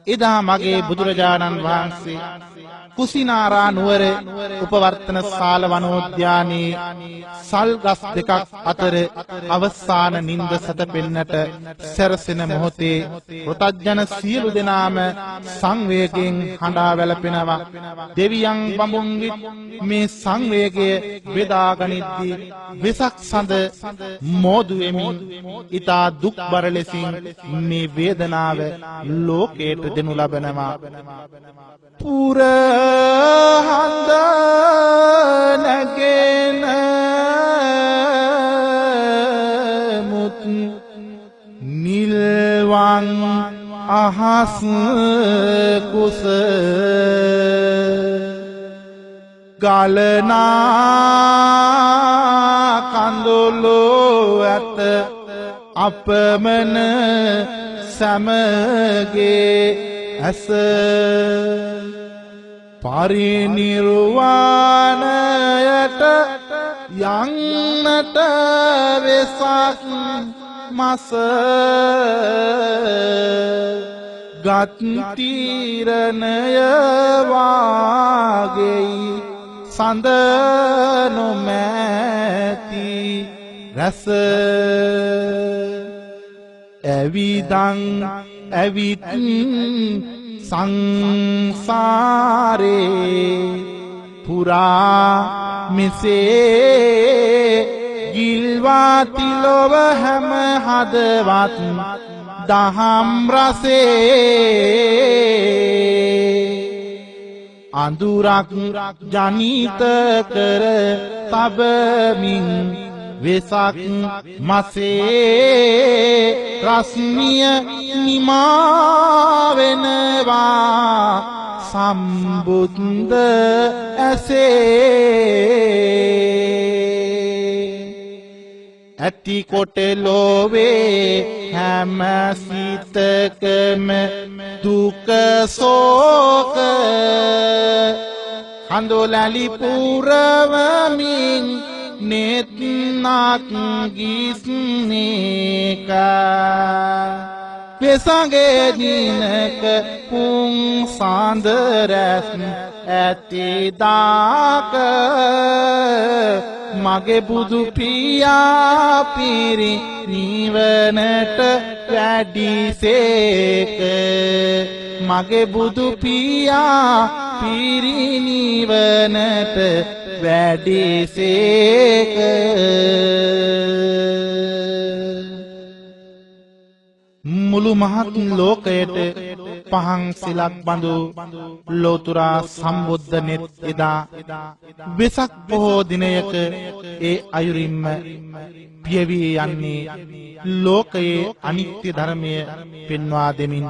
එදා මගේ බුදුරජාණන් වහන්සේ කුසිනාරා නුවර උපවර්තන ශාල වනෝද්‍යානයේ සල්ගස් දෙකක් අතර අවසාන නින්ද සතපෙන්නට සැරසෙන මොහොතේ පෘථග්ජන සියලු දෙනාම සංවේගයෙන් හඬා වැළපෙනවා. දෙවියන් බඹුන්ගේ මේ සංවේගය බෙදා ගනිද්දී වෙසක් සඳ මෝදු වෙමින් ඊතා දුක්බර ලෙසින් මේ වේදනාව ලෝකයට දෙනු ලබනවා. පුර හඳ නැගෙන මුත් නිල්වන් අහස් කුස ගලනා කඳුළු ඇත අපමණ සමගේ ඇස පරිනිර්වාණයට යන්නට වෙසක් මස ගත් තීරණය වාගෙයි සඳ නොමැති රස ඇවිදං ඇවිත් සංසාරේ පුරා මෙසේ ගිල්වාති ලොව හැම හදවත් දහම් රසේ අඳුරක් ජනිත කර තබමින් වෙසක් මසේ රස්නිය නිමා වෙනවා සම්බුද්ධ ඇසේ ඇති කොට ලෝවේ හැම සිතකම දුක සෝක හඳුලලි පුරවමින් නෙත්නක් ගිස්නේක වෙසගේ දිනක පුන් සාන්දරැස් ඇතිදාක මගේ බුදු පියා පිරි නිවනට වැඩිසේක මගේ බුදු පියා පිරි නිවනට වැඩිසේක මුළු මහත් ලෝකයට පහන් සිලක් බඳු ලෝතුරා සම්බුද්ධ නෙත් එදා වෙසක් බොහෝ දිනයක ඒ අයුරින්ම පියවී යන්නේ ලෝකයේ අනිත්‍ය ධර්මය පෙන්වා දෙමින්